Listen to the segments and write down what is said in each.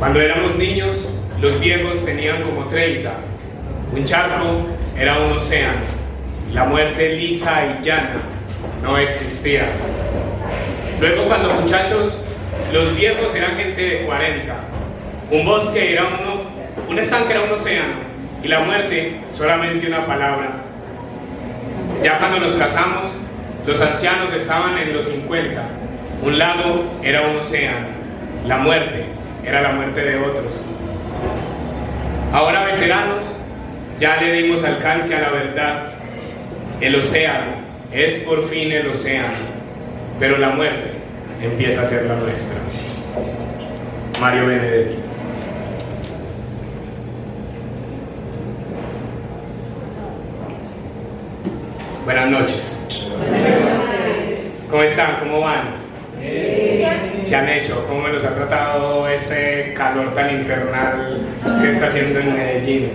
Cuando éramos niños, los viejos tenían como 30. Un charco era un océano. La muerte lisa y llana no existía. Luego, cuando muchachos, los viejos eran gente de 40. Un bosque era un estanque era un océano, y la muerte solamente una palabra. Ya cuando nos casamos, los ancianos estaban en los 50. Un lago era un océano. La muerte era la muerte de otros. Ahora, veteranos, ya le dimos alcance a la verdad. El océano es por fin el océano, pero la muerte empieza a ser la nuestra. Mario Benedetti. Buenas noches. ¿Cómo están? ¿Cómo van? ¿Qué han hecho? ¿Cómo me los ha tratado este calor tan infernal que está haciendo en Medellín?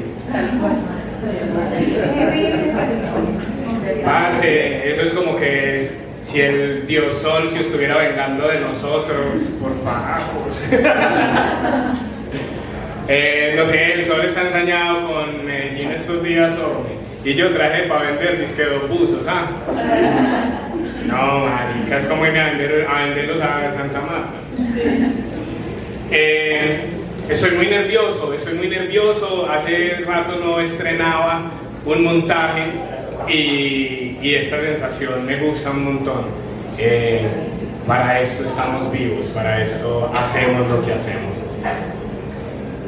Eso es como que si el dios Sol se estuviera vengando de nosotros por pagos. No sé, el sol está ensañado con Medellín estos días, y yo traje para vender disque 2 buzos, ¿ah? No, marica, es como irme a venderlos a Santa Marta. Estoy muy nervioso, hace rato no estrenaba un montaje y esta sensación me gusta un montón. Para esto estamos vivos, para esto hacemos lo que hacemos.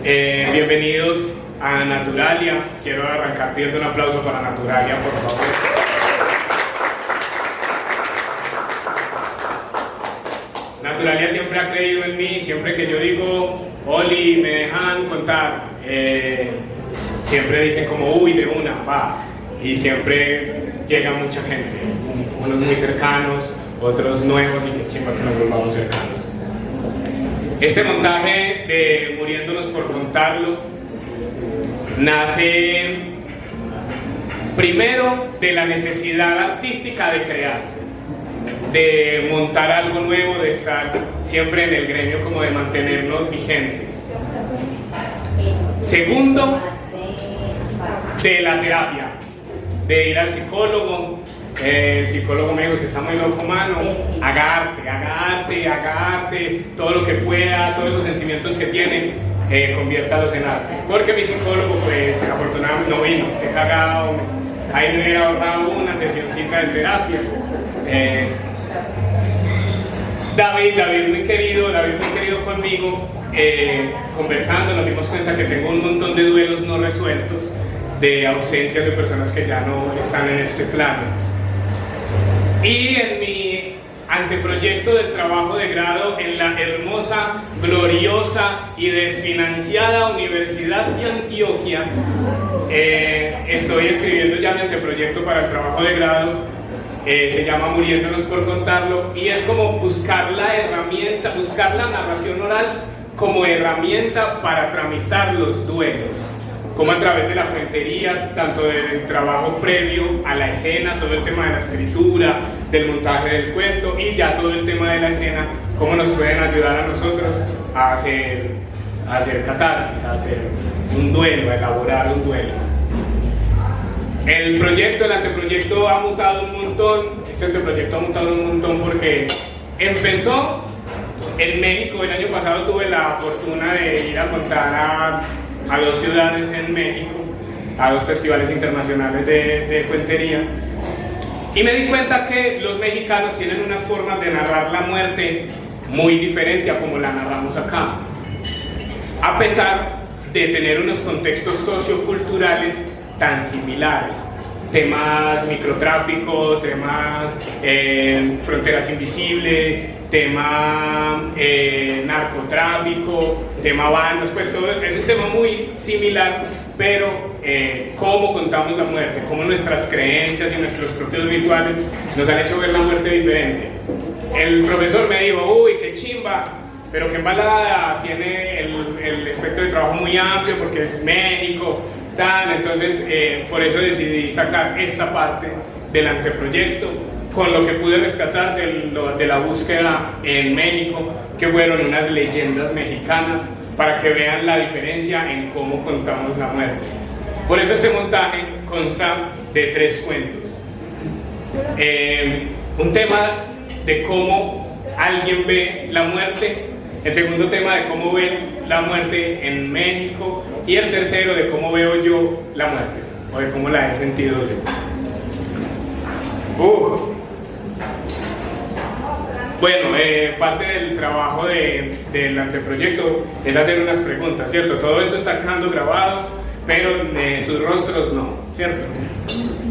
Bienvenidos a Naturalia. Quiero arrancar pidiendo un aplauso para Naturalia, por favor. Naturalia siempre ha creído en mí. Siempre que yo digo, Oli, me dejan contar, siempre dicen como, uy, de una, va. Y siempre llega mucha gente, unos muy cercanos, otros nuevos, y que chimba que nos volvamos cercanos. Este montaje de Muriéndonos por Contarlo nace primero de la necesidad artística de crear, de montar algo nuevo, de estar siempre en el gremio, como de mantenernos vigentes. Segundo, de la terapia, de ir al psicólogo. El psicólogo me dijo, usted está muy loco, mano, haga arte, todo lo que pueda, todos esos sentimientos que tiene, conviértalos en arte. Porque mi psicólogo, pues, afortunadamente no vino, qué cagado, ahí me hubiera ahorrado una sesioncita de terapia. David muy querido conmigo, conversando, nos dimos cuenta que tengo un montón de duelos no resueltos, de ausencias de personas que ya no están en este plano. Y en mi anteproyecto del trabajo de grado en la hermosa, gloriosa y desfinanciada Universidad de Antioquia, estoy escribiendo ya mi anteproyecto para el trabajo de grado. Se llama Muriéndonos por Contarlo, y es como buscar la herramienta, buscar la narración oral como herramienta para tramitar los duelos, como a través de la cuentería, tanto del trabajo previo a la escena, todo el tema de la escritura, del montaje del cuento, y ya todo el tema de la escena, cómo nos pueden ayudar a nosotros a hacer catarsis, a hacer un duelo, a elaborar un duelo. El anteproyecto ha mutado un montón. Este anteproyecto ha mutado un montón porque empezó en México. El año pasado tuve la fortuna de ir a contar a 2 ciudades en México, a 2 festivales internacionales de cuentería, y me di cuenta que los mexicanos tienen unas formas de narrar la muerte muy diferente a como la narramos acá, a pesar de tener unos contextos socioculturales tan similares. Temas microtráfico, temas fronteras invisibles, tema narcotráfico, tema bandas, pues todo es un tema muy similar, pero cómo contamos la muerte, cómo nuestras creencias y nuestros propios rituales nos han hecho ver la muerte diferente. El profesor me dijo, uy, qué chimba, pero qué embalada, tiene el espectro de trabajo muy amplio porque es México, tal. Entonces por eso decidí sacar esta parte del anteproyecto con lo que pude rescatar de la búsqueda en México, que fueron unas leyendas mexicanas para que vean la diferencia en cómo contamos la muerte. Por eso este montaje consta de 3 cuentos. Un tema de cómo alguien ve la muerte, el segundo tema de cómo ven la muerte en México y el tercero de cómo veo yo la muerte o de cómo la he sentido yo. Bueno, parte del trabajo del anteproyecto es hacer unas preguntas, ¿cierto? Todo eso está quedando grabado, pero sus rostros no, ¿cierto?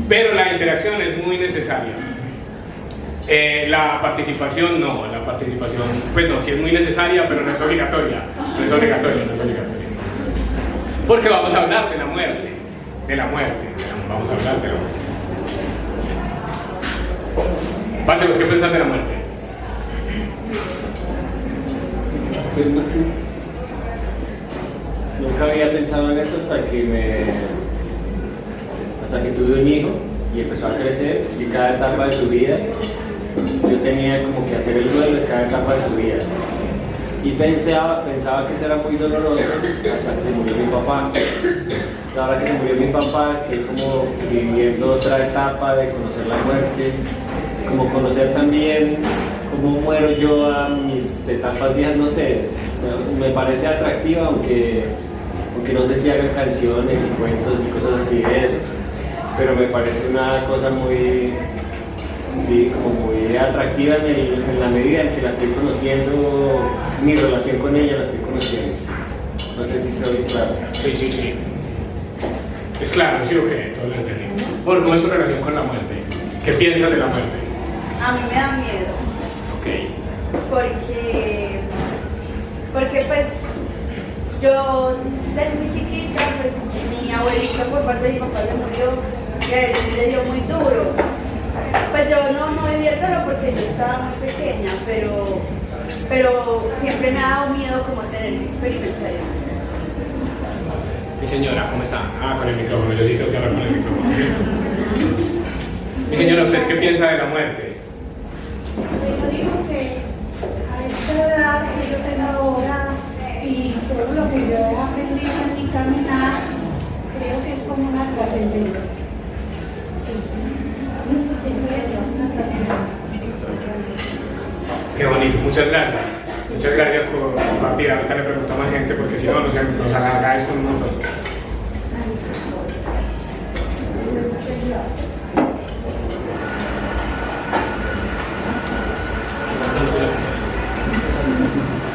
Pero la interacción es muy necesaria. La participación no, pues no, sí es muy necesaria, pero no es obligatoria, Porque vamos a hablar de la muerte, vamos a hablar de la muerte. Parce, ¿qué pensás de la muerte? Nunca había pensado en eso hasta que tuve un hijo y empezó a crecer, y cada etapa de su vida yo tenía como que hacer el duelo de cada etapa de su vida, y pensaba que eso era muy doloroso hasta que se murió mi papá. Ahora que se murió mi papá, estoy como viviendo otra etapa de conocer la muerte, como conocer también cómo muero yo a mis etapas viejas. No sé, me parece atractiva, aunque no sé si hagan canciones y cuentos y cosas así de eso, pero me parece una cosa muy, sí, como muy atractiva en la medida en que la estoy conociendo, mi relación con ella la estoy conociendo. No sé si soy claro. Sí. Es claro, sí o qué, todo lo entendí. Bueno, ¿cómo es tu relación con la muerte? ¿Qué piensas de la muerte? A mí me da miedo. Ok. Porque pues yo desde muy chiquita, pues mi abuelita por parte de mi papá se murió y a él le dio muy duro. Pues yo no viví el dolor porque yo estaba muy pequeña, pero siempre me ha dado miedo como tener que experimentar eso. Mi señora, ¿cómo está? Con el micrófono, yo sí tengo que hablar con el micrófono. Mi señora, ¿usted qué piensa de la muerte? Yo digo que a esta edad que yo tengo ahora y todo lo que yo he aprendido en mi caminar, creo que es como una trascendencia. Eso es una trascendencia. Qué bonito, muchas gracias. Muchas gracias por compartir. Ahorita le pregunto a más gente porque si no nos alarga esto un montón.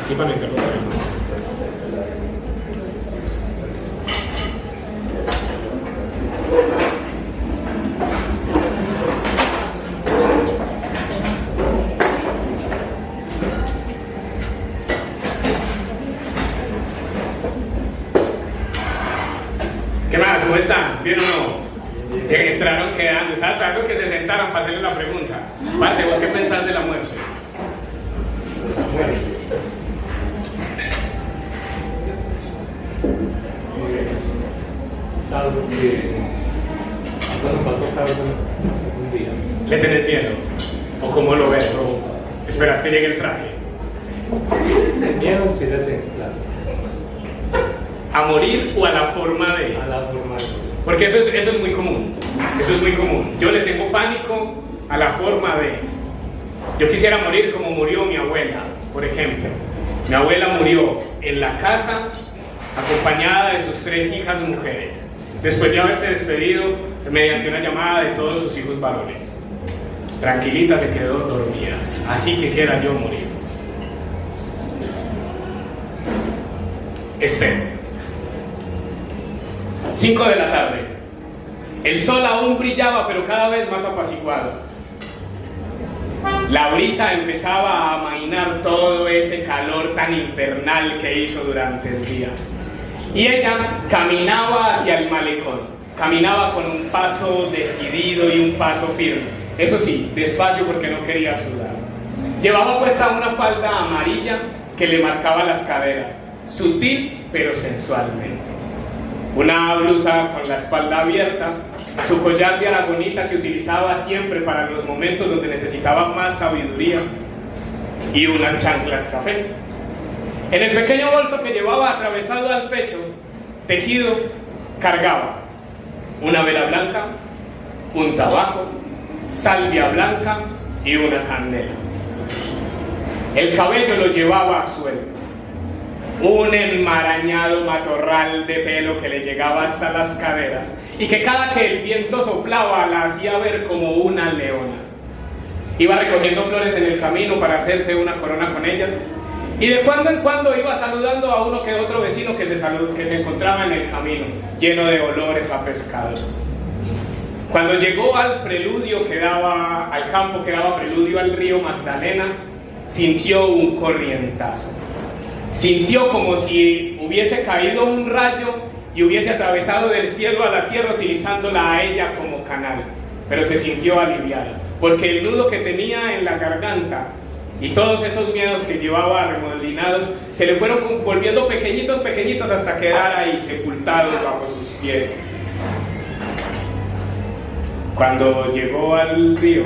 Sí, para no interrumpir. ¿Qué más? ¿Cómo están? ¿Bien o no? Que entraron quedando. Estaba esperando que se sentaran para hacerle la pregunta. Parce, ¿vos qué pensás de la muerte? Salvo que nos va a tocar un día. ¿Le tenés miedo? ¿O cómo lo ves? ¿O esperas que llegue el traje? El miedo sí le tengo, claro. ¿A morir o a la forma de...? A la forma de morir. Porque eso es muy común. Eso es muy común. Yo le tengo pánico a la forma de... Yo quisiera morir como murió mi abuela, por ejemplo. Mi abuela murió en la casa acompañada de sus 3 hijas mujeres, después de haberse despedido mediante una llamada de todos sus hijos varones. Tranquilita se quedó dormida. Así quisiera yo morir. Esther. 5 de la tarde. El sol aún brillaba, pero cada vez más apaciguado. La brisa empezaba a amainar todo ese calor tan infernal que hizo durante el día. Y ella caminaba hacia el malecón. Caminaba con un paso decidido y un paso firme. Eso sí, despacio porque no quería sudar. Llevaba puesta una falda amarilla que le marcaba las caderas, sutil pero sensualmente. Una blusa con la espalda abierta, su collar de aragonita que utilizaba siempre para los momentos donde necesitaba más sabiduría, y unas chanclas cafés. En el pequeño bolso que llevaba atravesado al pecho, tejido, cargaba una vela blanca, un tabaco, salvia blanca y una candela. El cabello lo llevaba suelto, un enmarañado matorral de pelo que le llegaba hasta las caderas y que cada que el viento soplaba la hacía ver como una leona. Iba recogiendo flores en el camino para hacerse una corona con ellas y de cuando en cuando iba saludando a uno que otro vecino que se encontraba en el camino, lleno de olores a pescado. Cuando llegó al preludio que daba al campo que daba preludio al río Magdalena, sintió un corrientazo. Sintió como si hubiese caído un rayo y hubiese atravesado del cielo a la tierra utilizándola a ella como canal. Pero se sintió aliviado, porque el nudo que tenía en la garganta y todos esos miedos que llevaba arremolinados se le fueron volviendo pequeñitos, pequeñitos hasta quedar ahí sepultados bajo sus pies. Cuando llegó al río,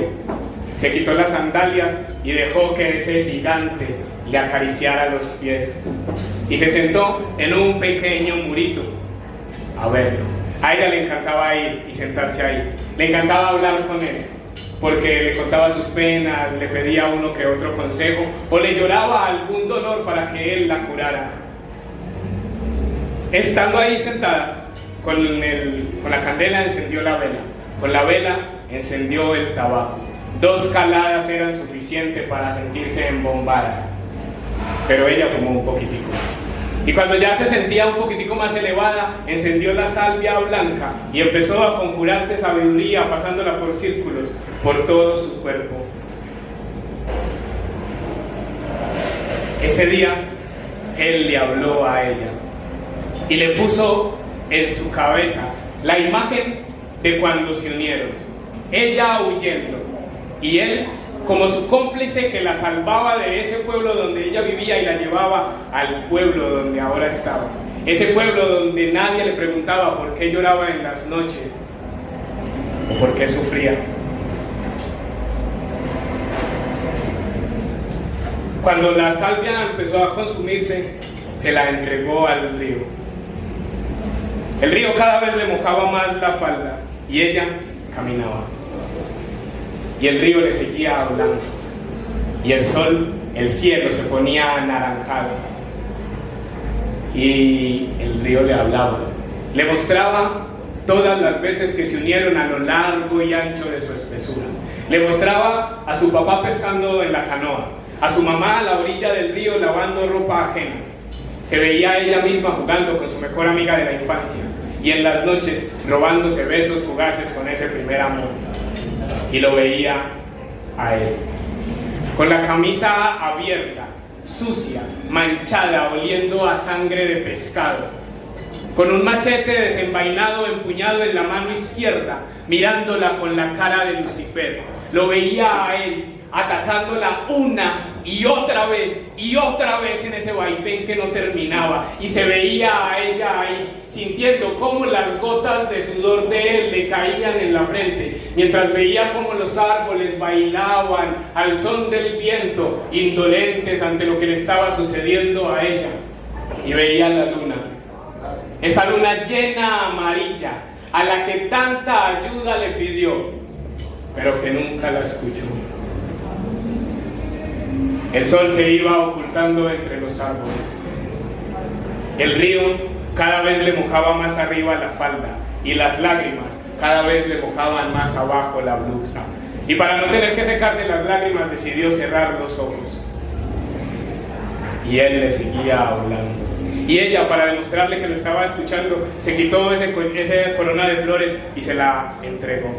se quitó las sandalias y dejó que ese gigante le acariciara los pies. Y se sentó en un pequeño murito a verlo. A ella le encantaba ir y sentarse ahí. Le encantaba hablar con él, porque le contaba sus penas, le pedía uno que otro consejo, o le lloraba algún dolor para que él la curara. Estando ahí sentada, con la candela encendió la vela. Con la vela encendió el tabaco. 2 caladas eran suficientes para sentirse embombada, pero ella fumó un poquitico. Y cuando ya se sentía un poquitico más elevada, encendió la salvia blanca y empezó a conjurarse sabiduría, pasándola por círculos por todo su cuerpo. Ese día, él le habló a ella y le puso en su cabeza la imagen de cuando se unieron, ella huyendo y él como su cómplice que la salvaba de ese pueblo donde ella vivía y la llevaba al pueblo donde ahora estaba, ese pueblo donde nadie le preguntaba por qué lloraba en las noches o por qué sufría. Cuando la salvia empezó a consumirse, se la entregó al río. El río cada vez le mojaba más la falda y ella caminaba. Y el río le seguía hablando. Y el sol, el cielo se ponía anaranjado. Y el río le hablaba. Le mostraba todas las veces que se unieron a lo largo y ancho de su espesura. Le mostraba a su papá pescando en la canoa, a su mamá a la orilla del río lavando ropa ajena. Se veía a ella misma jugando con su mejor amiga de la infancia y en las noches robándose besos fugaces con ese primer amor. Y lo veía a él, con la camisa abierta, sucia, manchada, oliendo a sangre de pescado, con un machete desenvainado empuñado en la mano izquierda, mirándola con la cara de Lucifer. Lo veía a él atacándola una y otra vez en ese vaivén que no terminaba, y se veía a ella ahí sintiendo cómo las gotas de sudor de él le caían en la frente, mientras veía cómo los árboles bailaban al son del viento, indolentes ante lo que le estaba sucediendo a ella. Y veía la luna, esa luna llena amarilla a la que tanta ayuda le pidió, pero que nunca la escuchó. El sol se iba ocultando entre los árboles. El río cada vez le mojaba más arriba la falda y las lágrimas cada vez le mojaban más abajo la blusa. Y para no tener que secarse las lágrimas decidió cerrar los ojos. Y él le seguía hablando. Y ella, para demostrarle que lo estaba escuchando, se quitó esa corona de flores y se la entregó.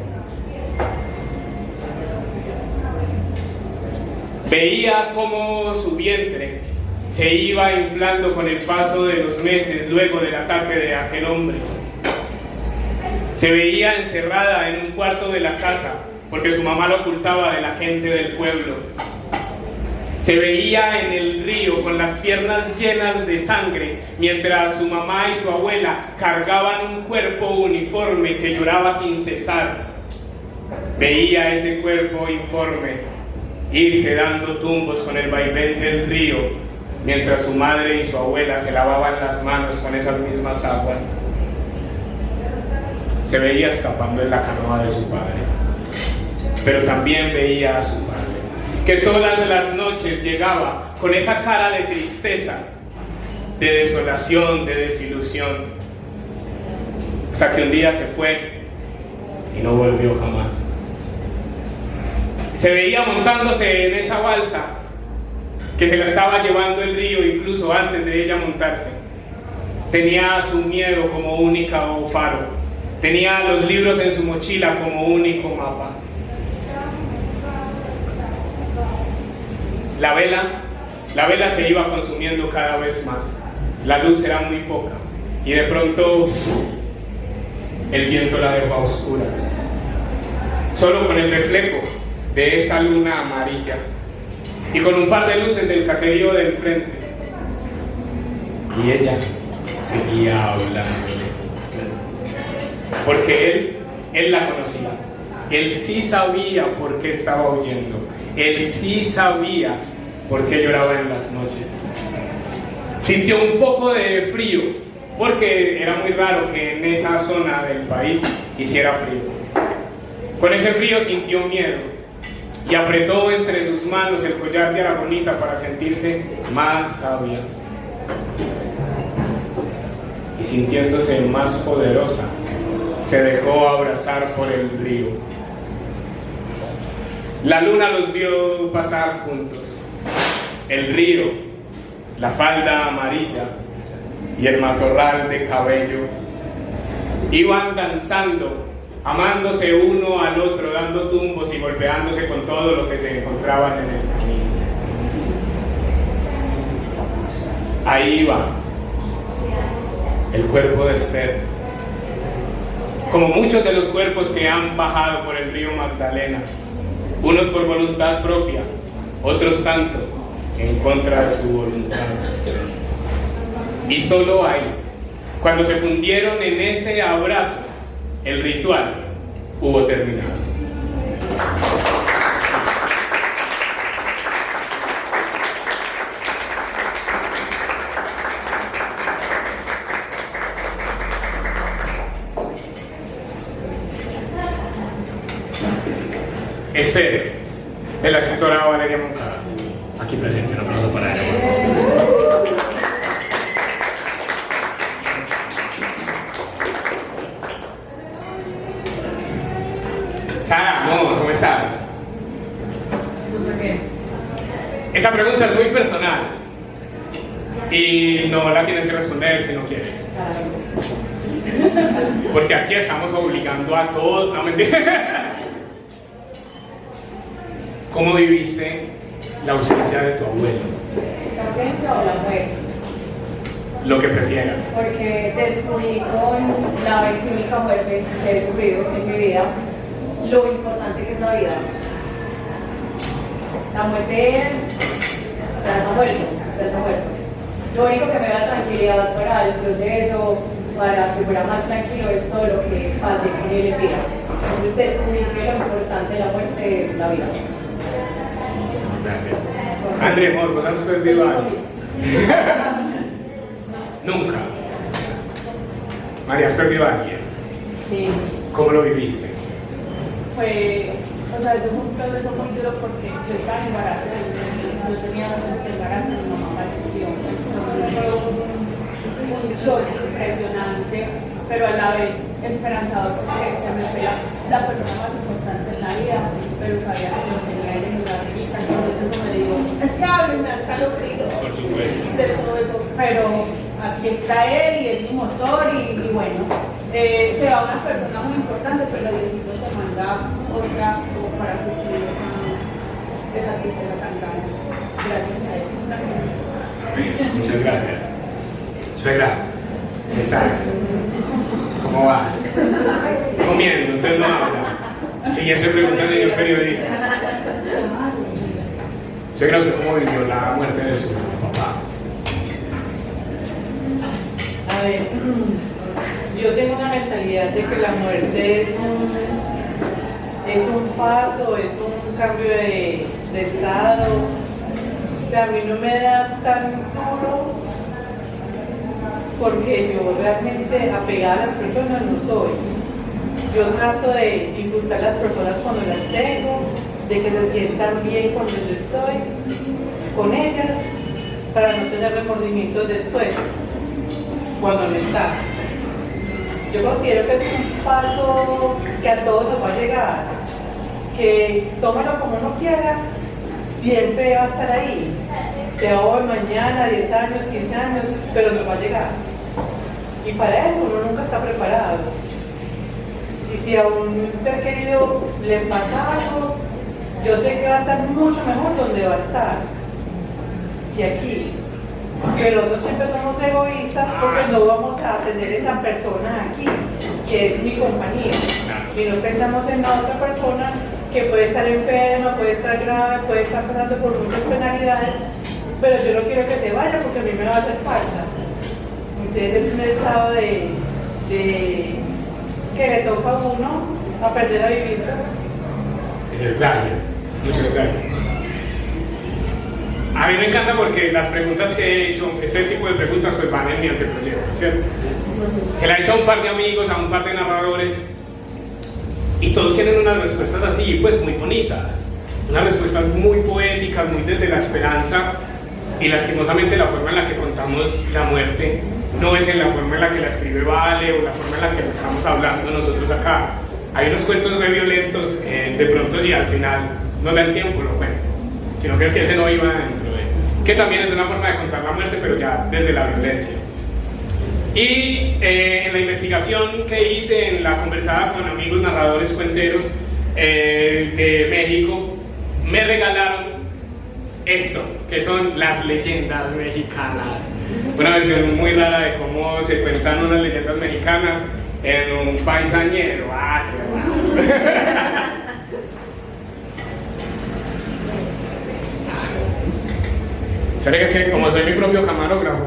Veía cómo su vientre se iba inflando con el paso de los meses luego del ataque de aquel hombre. Se veía encerrada en un cuarto de la casa porque su mamá lo ocultaba de la gente del pueblo. Se veía en el río con las piernas llenas de sangre mientras su mamá y su abuela cargaban un cuerpo uniforme que lloraba sin cesar. Veía ese cuerpo informe irse dando tumbos con el vaivén del río mientras su madre y su abuela se lavaban las manos con esas mismas aguas, se veía escapando en la canoa de su padre, pero también veía a su padre, que todas las noches llegaba con esa cara de tristeza, de desolación, de desilusión, hasta que un día se fue y no volvió jamás. Se veía montándose en esa balsa que se la estaba llevando el río incluso antes de ella montarse. Tenía su miedo como único faro, tenía los libros en su mochila como único mapa. La vela se iba consumiendo cada vez más, la luz era muy poca y de pronto el viento la dejó a oscuras, solo con el reflejo de esa luna amarilla y con un par de luces del caserío del frente. Y ella seguía hablando, porque él la conocía, él sí sabía por qué estaba huyendo, él sí sabía por qué lloraba en las noches. Sintió un poco de frío, porque era muy raro que en esa zona del país hiciera frío. Con ese frío sintió miedo y apretó entre sus manos el collar de aragonita para sentirse más sabia. Y sintiéndose más poderosa, se dejó abrazar por el río. La luna los vio pasar juntos. El río, la falda amarilla y el matorral de cabello iban danzando, amándose uno al otro, dando tumbos y golpeándose con todo lo que se encontraban en el camino. Ahí iba el cuerpo de Esther, como muchos de los cuerpos que han bajado por el río Magdalena, unos por voluntad propia, otros tanto en contra de su voluntad. Y solo ahí, cuando se fundieron en ese abrazo, el ritual hubo terminado. Esther, de la escritora Valeria Moncada, aquí presente, un aplauso para ella. Sara, amor, ¿cómo estás? Muy bien. Esa pregunta es muy personal y no la tienes que responder si no quieres. Porque aquí estamos obligando a todos. No, mentira. ¿Cómo viviste la ausencia de tu abuelo? ¿La ausencia o la muerte? Lo que prefieras. Porque descubrí con la única muerte que he sufrido en mi vida lo importante que es la vida. La muerte ya está muerto. Lo único que me da tranquilidad para el proceso, para que fuera más tranquilo, es todo lo que pase con él en vida. Entonces descubrí que lo importante de la muerte es la vida. Gracias. André, amor, ¿vos has perdido algo? Nunca. María, ¿has perdido a alguien? Sí. ¿Cómo lo viviste? O sea, eso fue un proceso muy duro porque yo estaba en embarazo, yo tenía 2 meses de embarazo y mi mamá falleció. Entonces fue un choque impresionante, pero a la vez esperanzador porque se me fue la persona más importante en la vida, pero sabía que lo tenía él en la vida. Entonces eso me digo, es que hablen hasta lo frío Por supuesto. de todo eso, pero aquí está él y es mi motor y bueno. Se va una persona muy importante, pero Diosito te manda otra como para suplir esa tristeza tan grande. Gracias a él. Muchas gracias. Suegra, ¿cómo estás? ¿Cómo vas? Comiendo, entonces no habla. Siguiese preguntando y el periodista. Suegra, ¿usted cómo vivió la muerte de su papá? A ver, yo tengo una mentalidad de que la muerte es un paso, es un cambio de estado, sea, a mí no me da tan duro porque yo realmente apegada a las personas no soy. Yo trato de disfrutar a las personas cuando las tengo, de que se sientan bien cuando yo estoy con ellas, para no tener remordimientos después, cuando no está. Yo considero que es un paso que a todos nos va a llegar, que tómalo como uno quiera, siempre va a estar ahí, sea hoy, mañana, 10 años, 15 años, pero nos va a llegar. Y para eso uno nunca está preparado. Y si a un ser querido le pasa algo, yo sé que va a estar mucho mejor donde va a estar que aquí. Pero nosotros siempre somos egoístas porque no vamos a tener esa persona aquí, que es mi compañía. Y no pensamos en la otra persona que puede estar enferma, puede estar grave, puede estar pasando por muchas penalidades, pero yo no quiero que se vaya porque a mí me va a hacer falta. Entonces es un estado de que le toca a uno aprender a vivir. Gracias, muchas gracias. A mí me encanta porque las preguntas que he hecho, este tipo de preguntas pues van en mi anteproyecto, ¿cierto? Se la he hecho a un par de amigos, a un par de narradores, y todos tienen unas respuestas así, pues muy bonitas, unas respuestas muy poéticas, muy desde la esperanza, y lastimosamente la forma en la que contamos la muerte no es en la forma en la que la escribe Vale o la forma en la que lo estamos hablando nosotros acá. Hay unos cuentos muy violentos, de pronto si al final no le dan tiempo lo cuento, sino que es que ese no iba dentro de él, que también es una forma de contar la muerte, pero ya desde la violencia. Y en la investigación que hice, en la conversada con amigos narradores cuenteros de México, me regalaron esto, que son las leyendas mexicanas. Una versión muy rara de cómo se cuentan unas leyendas mexicanas en un paisañero. ¡Ah, qué raro! ¿Sabes que como soy mi propio camarógrafo?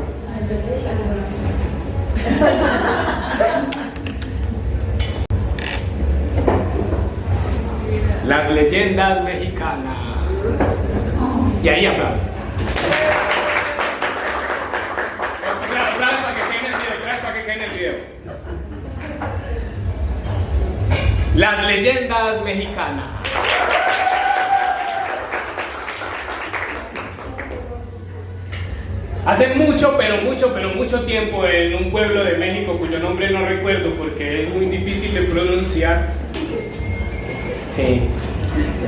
Las leyendas mexicanas. Y ahí aplaudo. Aplausos para que quede en el video, aplausos para que quede en el video. Las leyendas mexicanas. Hace mucho, pero mucho tiempo, en un pueblo de México cuyo nombre no recuerdo porque es muy difícil de pronunciar. Sí.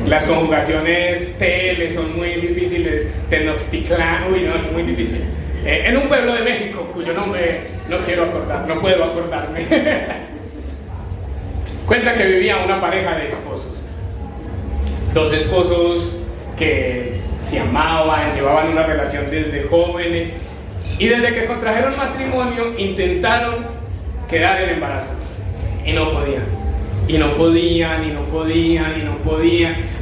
Las conjugaciones TL son muy difíciles. Tenochtitlán, uy, no, es muy difícil. En un pueblo de México cuyo nombre no puedo acordarme. Cuenta que vivía una pareja de esposos. Dos esposos que se amaban, llevaban una relación desde jóvenes y desde que contrajeron matrimonio intentaron quedar en embarazo y no podían.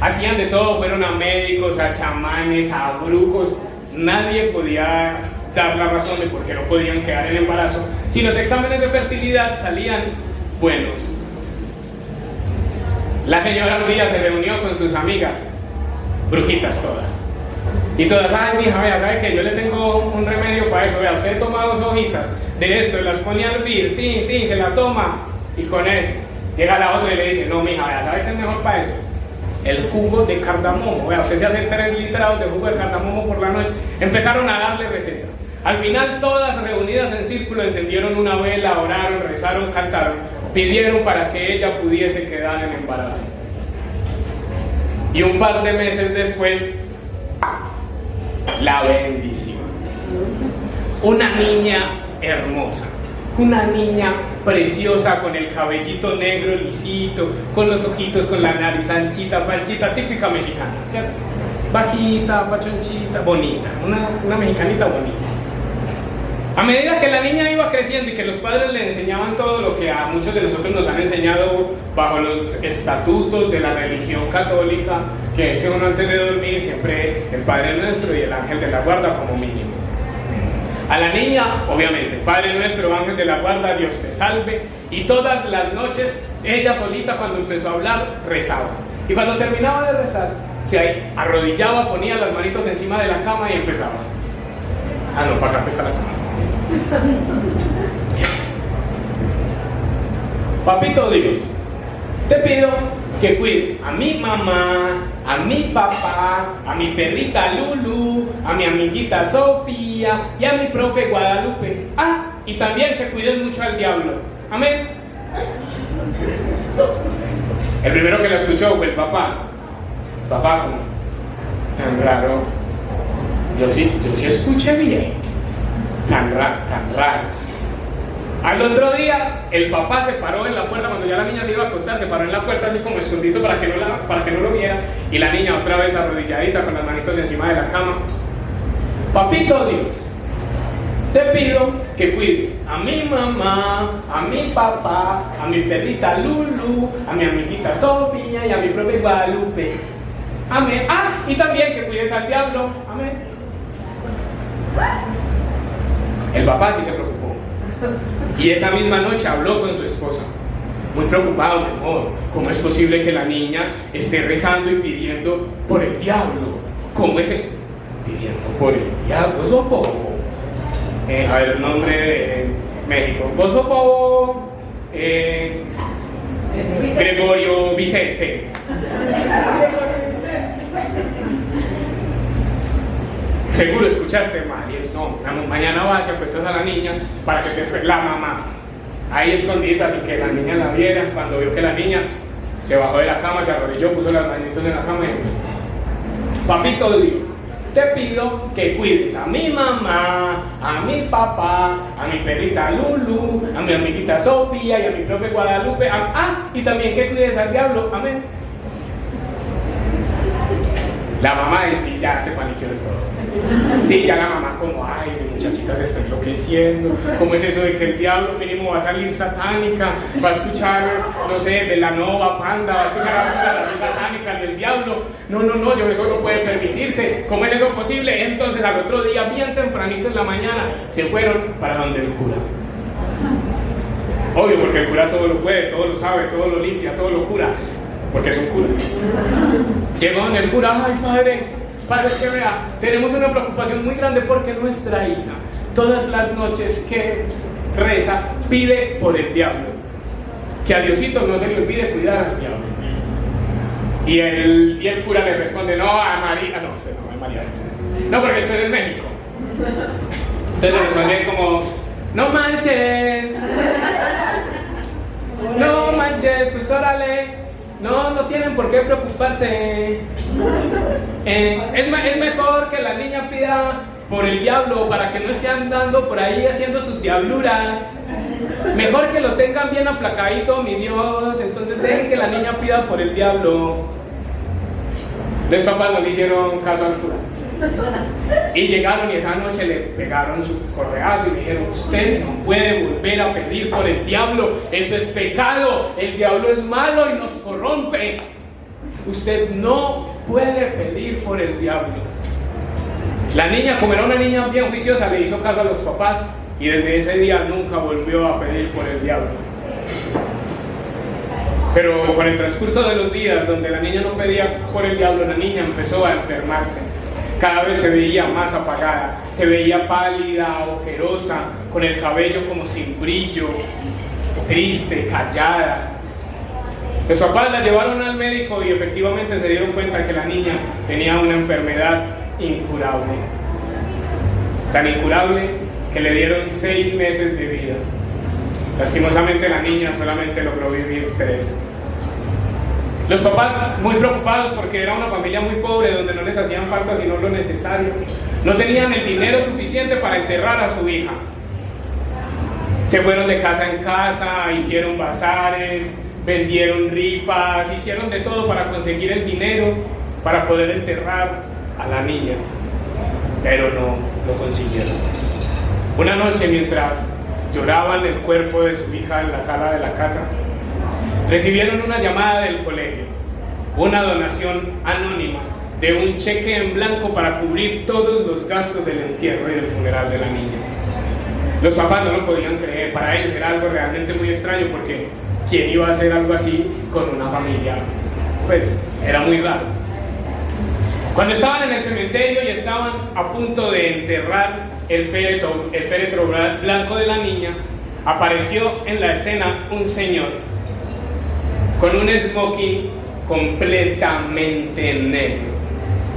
Hacían de todo, fueron a médicos, a chamanes, a brujos, nadie podía dar la razón de por qué no podían quedar en embarazo. Si los exámenes de fertilidad salían buenos. La señora un día se reunió con sus amigas, brujitas todas. Y todas, ay, mija, vea, ¿sabe qué? Yo le tengo un remedio para eso. Vea, usted toma 2 hojitas de esto, las pone a hervir, se la toma, y con eso llega la otra y le dice, no, mija, vea, ¿sabe qué es mejor para eso? El jugo de cardamomo. Vea, usted se hace 3 litrados de jugo de cardamomo por la noche. Empezaron a darle recetas. Al final, todas reunidas en círculo, encendieron una vela, oraron, rezaron, cantaron, pidieron para que ella pudiese quedar en embarazo. Y un par de meses después, la bendición. Una niña hermosa, una niña preciosa con el cabellito negro lisito, con los ojitos, con la nariz anchita, panchita, típica mexicana, ¿cierto? Bajita, pachonchita, bonita, una mexicanita bonita. A medida que la niña iba creciendo y que los padres le enseñaban todo lo que a muchos de nosotros nos han enseñado bajo los estatutos de la religión católica, que es uno antes de dormir siempre el Padre Nuestro y el Ángel de la Guarda como mínimo. A la niña, obviamente, Padre Nuestro, Ángel de la Guarda, Dios te salve, y todas las noches ella solita cuando empezó a hablar rezaba. Y cuando terminaba de rezar, se arrodillaba, ponía las manitos encima de la cama y empezaba. Ah, no, para acá está la cama. Papito Dios, te pido que cuides a mi mamá, a mi papá, a mi perrita Lulu, a mi amiguita Sofía y a mi profe Guadalupe. Ah, y también que cuides mucho al diablo. Amén. El primero que lo escuchó fue el papá. Papá, como tan raro. Yo sí escuché bien. Tan raro. Al otro día, el papá se paró en la puerta cuando ya la niña se iba a acostar, se paró en la puerta así como escondido para que no lo viera, y la niña otra vez arrodilladita con las manitos encima de la cama. Papito Dios, te pido que cuides a mi mamá, a mi papá, a mi perrita Lulu, a mi amiguita Sofía y a mi profe Guadalupe. Amén. Ah, y también que cuides al diablo. Amén. El papá sí se preocupó. Y esa misma noche habló con su esposa, muy preocupado, mi amor. ¿Cómo es posible que la niña esté rezando y pidiendo por el diablo? ¿Cómo es? Pidiendo por el diablo. ¿Vos sos bobo? A ver, el nombre de México. ¿Vos sos bobo? Gregorio Vicente. Seguro escuchaste, María. No, mañana vas y apuestas a la niña para que te espere la mamá. Ahí escondida sin que la niña la viera. Cuando vio que la niña se bajó de la cama, se arrodilló, puso las manitos en la cama y empezó. Papito Dios, te pido que cuides a mi mamá, a mi papá, a mi perrita Lulu, a mi amiguita Sofía y a mi profe Guadalupe. Y también que cuides al diablo. Amén. La mamá sí ya se paniqueó del todo. Sí, ya la mamá como, ay, mi muchachita se está enloqueciendo. ¿Cómo es eso de que el diablo mínimo va a salir satánica? Va a escuchar, no sé, Belanova, Panda, va a escuchar las cosas satánicas del diablo. No, yo eso no puede permitirse. ¿Cómo es eso posible? Entonces al otro día, bien tempranito en la mañana, se fueron para donde el cura. Obvio, porque el cura todo lo puede, todo lo sabe, todo lo limpia, todo lo cura. Porque es un cura. Llegó donde el cura, ay, padre, es que vea, tenemos una preocupación muy grande porque nuestra hija, todas las noches que reza, pide por el diablo. Que a Diosito no se le olvide cuidar al diablo. Y el cura le responde, no, a María, no, a María. No, porque estoy en México. Entonces le responde como, no manches, pues órale. No tienen por qué preocuparse. Es mejor que la niña pida por el diablo para que no esté andando por ahí haciendo sus diabluras. Mejor que lo tengan bien aplacadito, mi Dios. Entonces dejen que la niña pida por el diablo. Los papás no le hicieron caso al cura. Y llegaron y esa noche le pegaron su correazo y le dijeron, usted no puede volver a pedir por el diablo, eso es pecado, el diablo es malo y nos corrompe. Usted no puede pedir por el diablo. La niña, como era una niña bien juiciosa, le hizo caso a los papás y desde ese día nunca volvió a pedir por el diablo. Pero con el transcurso de los días, donde la niña no pedía por el diablo, la niña empezó a enfermarse. Cada vez se veía más apagada, se veía pálida, ojerosa, con el cabello como sin brillo, triste, callada. Los papás la llevaron al médico y efectivamente se dieron cuenta que la niña tenía una enfermedad incurable. Tan incurable que le dieron 6 meses de vida. Lastimosamente la niña solamente logró vivir 3. Los papás muy preocupados porque era una familia muy pobre donde no les hacían falta sino lo necesario. No tenían el dinero suficiente para enterrar a su hija. Se fueron de casa en casa, hicieron bazares, vendieron rifas, hicieron de todo para conseguir el dinero para poder enterrar a la niña. Pero no lo consiguieron. Una noche, mientras lloraban el cuerpo de su hija en la sala de la casa, recibieron una llamada del colegio, una donación anónima de un cheque en blanco para cubrir todos los gastos del entierro y del funeral de la niña. Los papás no lo podían creer, para ellos era algo realmente muy extraño porque ¿quién iba a hacer algo así con una familia? Pues era muy raro. Cuando estaban en el cementerio y estaban a punto de enterrar el féretro blanco de la niña, apareció en la escena un señor con un smoking completamente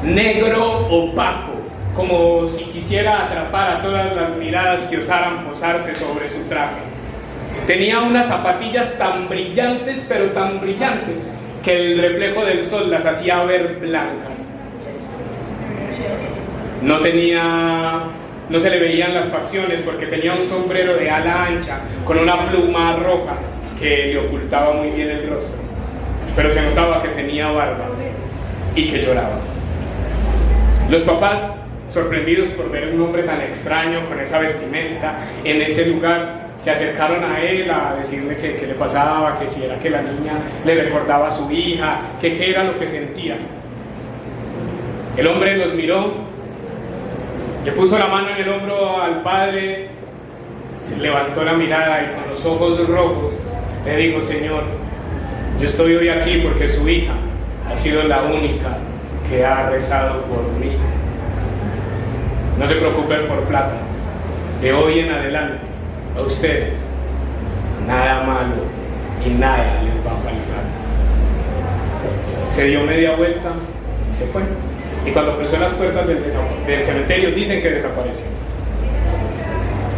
negro opaco, como si quisiera atrapar a todas las miradas que osaran posarse sobre su traje. Tenía unas zapatillas tan brillantes, pero tan brillantes, que el reflejo del sol las hacía ver blancas. No se le veían las facciones porque tenía un sombrero de ala ancha con una pluma roja que le ocultaba muy bien el rostro, pero se notaba que tenía barba y que lloraba. Los papás, sorprendidos por ver un hombre tan extraño con esa vestimenta en ese lugar, se acercaron a él a decirle qué le pasaba, que si era que la niña le recordaba a su hija, que qué era lo que sentía. El hombre los miró, le puso la mano en el hombro al padre, se levantó la mirada y con los ojos rojos le dijo: Señor, yo estoy hoy aquí porque su hija ha sido la única que ha rezado por mí. No se preocupen por plata. De hoy en adelante, a ustedes, nada malo y nada les va a faltar. Se dio media vuelta y se fue. Y cuando cruzó las puertas del cementerio, dicen que desapareció.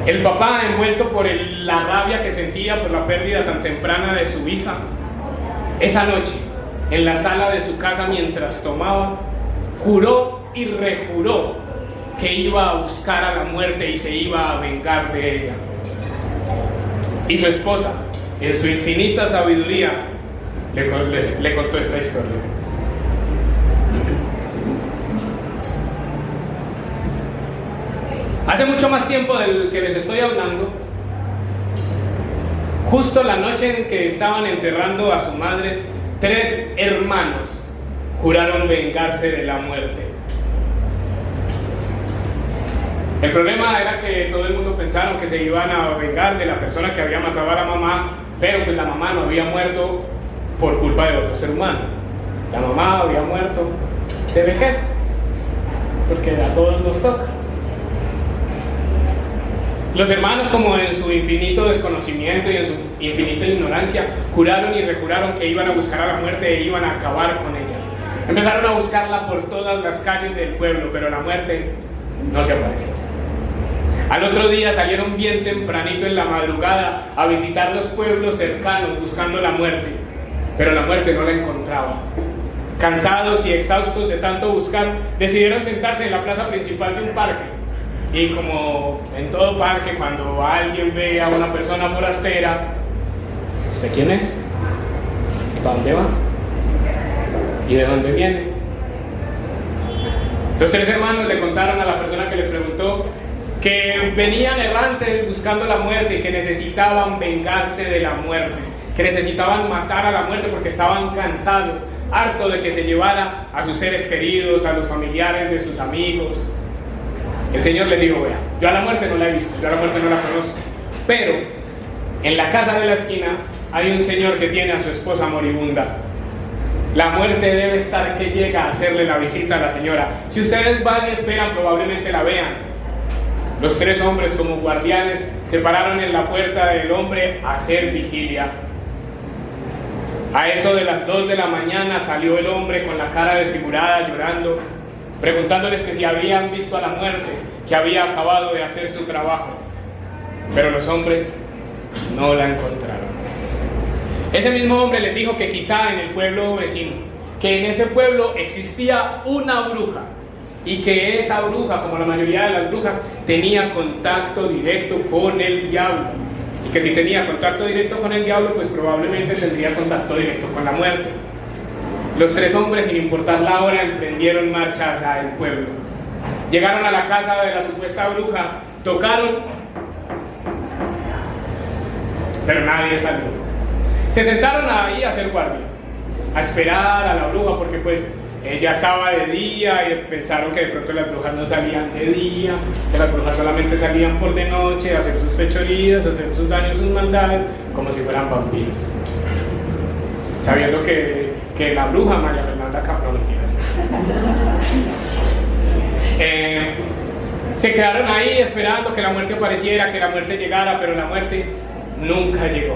El papá, envuelto por la rabia que sentía por la pérdida tan temprana de su hija, esa noche, en la sala de su casa mientras tomaba, juró y rejuró que iba a buscar a la muerte y se iba a vengar de ella. Y su esposa, en su infinita sabiduría, le contó esta historia. Hace mucho más tiempo del que les estoy hablando, justo la noche en que estaban enterrando a su madre, 3 hermanos juraron vengarse de la muerte. El problema era que todo el mundo pensaron que se iban a vengar de la persona que había matado a la mamá, pero pues la mamá no había muerto por culpa de otro ser humano. La mamá había muerto de vejez, porque a todos nos toca. Los hermanos, como en su infinito desconocimiento y en su infinita ignorancia, juraron y rejuraron que iban a buscar a la muerte e iban a acabar con ella. Empezaron a buscarla por todas las calles del pueblo, pero la muerte no se apareció. Al otro día salieron bien tempranito en la madrugada a visitar los pueblos cercanos buscando la muerte, pero la muerte no la encontraba. Cansados y exhaustos de tanto buscar, decidieron sentarse en la plaza principal de un parque. Y como en todo parque, cuando alguien ve a una persona forastera, ¿usted quién es? ¿Y para dónde va? ¿Y de dónde viene? Los 3 hermanos le contaron a la persona que les preguntó que venían errantes buscando la muerte y que necesitaban vengarse de la muerte, que necesitaban matar a la muerte porque estaban cansados, hartos de que se llevara a sus seres queridos, a los familiares de sus amigos. El Señor les dijo: vea, yo a la muerte no la he visto, yo a la muerte no la conozco, pero en la casa de la esquina hay un señor que tiene a su esposa moribunda. La muerte debe estar que llega a hacerle la visita a la señora. Si ustedes van y esperan, probablemente la vean. Los 3 hombres, como guardianes, se pararon en la puerta del hombre a hacer vigilia. A eso de las 2 de la mañana salió el hombre con la cara desfigurada, llorando, preguntándoles que si habían visto a la muerte, que había acabado de hacer su trabajo. Pero los hombres no la encontraron. Ese mismo hombre les dijo que quizá en el pueblo vecino, que en ese pueblo existía una bruja, y que esa bruja, como la mayoría de las brujas, tenía contacto directo con el diablo, y que si tenía contacto directo con el diablo, pues probablemente tendría contacto directo con la muerte. Los 3 hombres, sin importar la hora, emprendieron marcha hacia el pueblo. Llegaron a la casa de la supuesta bruja, tocaron, pero nadie salió. Se sentaron ahí a hacer guardia, a esperar a la bruja, porque pues ya estaba de día y pensaron que de pronto las brujas no salían de día, que las brujas solamente salían por de noche a hacer sus fechorías, a hacer sus daños, sus maldades, como si fueran vampiros. Sabiendo que la bruja María Fernanda Capra, no mentiras, Se quedaron ahí esperando que la muerte apareciera, que la muerte llegara, pero la muerte nunca llegó.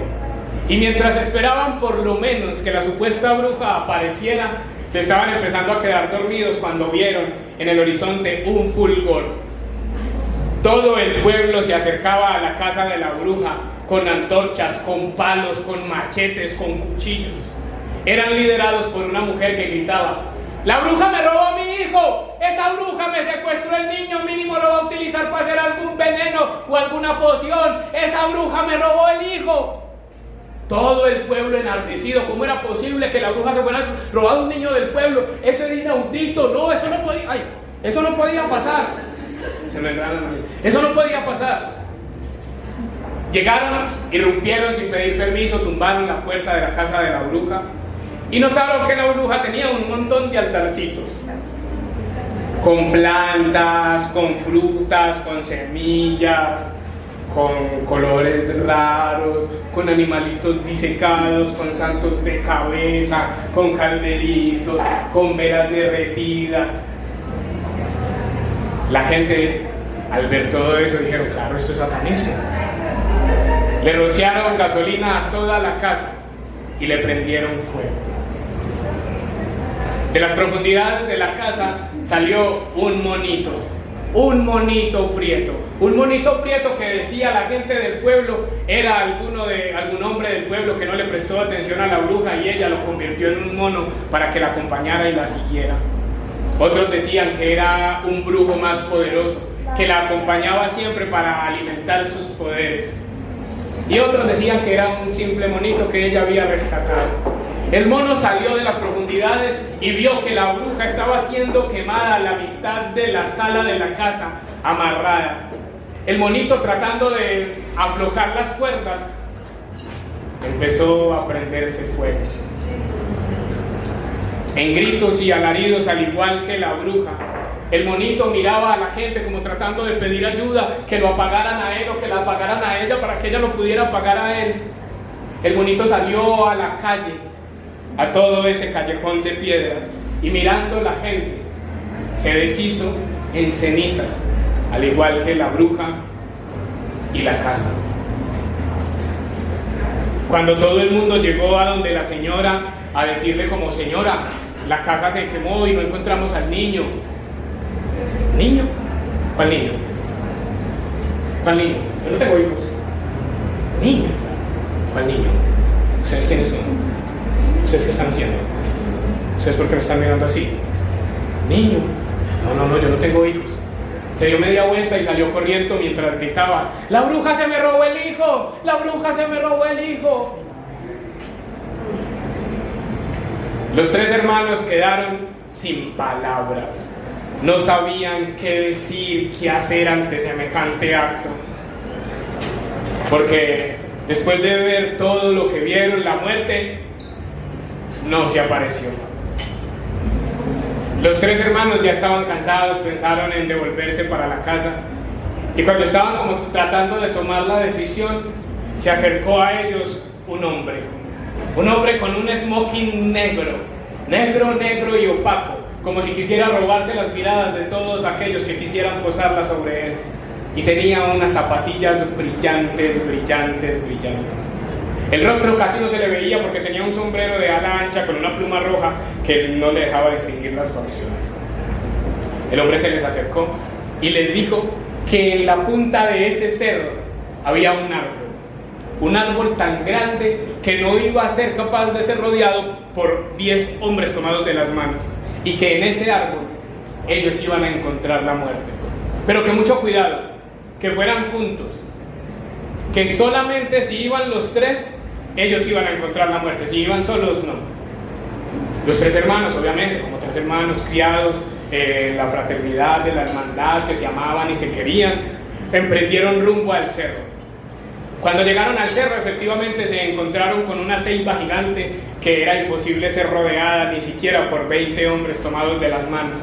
Y mientras esperaban por lo menos que la supuesta bruja apareciera, se estaban empezando a quedar dormidos cuando vieron en el horizonte un fulgor. Todo el pueblo se acercaba a la casa de la bruja con antorchas, con palos, con machetes, con cuchillos. Eran liderados por una mujer que gritaba: ¡la bruja me robó a mi hijo! ¡Esa bruja me secuestró el niño! Mínimo lo va a utilizar para hacer algún veneno o alguna poción. ¡Esa bruja me robó el hijo! Todo el pueblo enardecido. ¿Cómo era posible que la bruja se fuera a robar a un niño del pueblo? Eso es inaudito. No, eso no podía. Ay, eso no podía pasar. Se me enredaron. Eso no podía pasar. Llegaron, irrumpieron sin pedir permiso, tumbaron la puerta de la casa de la bruja y notaron que la bruja tenía un montón de altarcitos con plantas, con frutas, con semillas, con colores raros, con animalitos disecados, con santos de cabeza, con calderitos, con velas derretidas. La gente, al ver todo eso, dijeron: claro, esto es satanismo. Le rociaron gasolina a toda la casa y le prendieron fuego. De las profundidades de la casa salió un monito prieto que decía la gente del pueblo era algún hombre del pueblo que no le prestó atención a la bruja y ella lo convirtió en un mono para que la acompañara y la siguiera. Otros decían que era un brujo más poderoso que la acompañaba siempre para alimentar sus poderes. Y otros decían que era un simple monito que ella había rescatado. El mono salió de las profundidades y vio que la bruja estaba siendo quemada a la mitad de la sala de la casa, amarrada. El monito, tratando de aflojar las cuerdas, empezó a prenderse fuego. En gritos y alaridos, al igual que la bruja, el monito miraba a la gente como tratando de pedir ayuda, que lo apagaran a él o que la apagaran a ella para que ella lo pudiera apagar a él. El monito salió a la calle, a todo ese callejón de piedras, y mirando a la gente, se deshizo en cenizas, al igual que la bruja y la casa. Cuando todo el mundo llegó a donde la señora a decirle como: señora, la casa se quemó y no encontramos al niño. ¿Niño? ¿Cuál niño? ¿Cuál niño? Yo no tengo hijos. ¿Niño? ¿Cuál niño? ¿Ustedes quiénes son? ¿Ustedes qué están haciendo? ¿Ustedes por qué me están mirando así? ¿Niño? No, yo no tengo hijos. Se dio media vuelta y salió corriendo mientras gritaba: ¡la bruja se me robó el hijo! ¡La bruja se me robó el hijo! Los tres hermanos quedaron sin palabras. No sabían qué decir, qué hacer ante semejante acto. Porque después de ver todo lo que vieron, la muerte no se apareció. Los tres hermanos ya estaban cansados, pensaron en devolverse para la casa. Y cuando estaban como tratando de tomar la decisión, se acercó a ellos un hombre con un smoking negro y opaco, como si quisiera robarse las miradas de todos aquellos que quisieran posarlas sobre él. Y tenía unas zapatillas brillantes. El rostro casi no se le veía porque tenía un sombrero de ala ancha con una pluma roja que no le dejaba distinguir las facciones. El hombre se les acercó y les dijo que en la punta de ese cerro había un árbol tan grande que no iba a ser capaz de ser rodeado por 10 hombres tomados de las manos, y que en ese árbol ellos iban a encontrar la muerte. Pero que mucho cuidado, que fueran juntos, que solamente si iban los tres, ellos iban a encontrar la muerte, si iban solos, no. Los tres hermanos, obviamente, como tres hermanos criados, la fraternidad de la hermandad, que se amaban y se querían, emprendieron rumbo al cerro. Cuando llegaron al cerro, efectivamente se encontraron con una ceiba gigante que era imposible ser rodeada ni siquiera por 20 hombres tomados de las manos.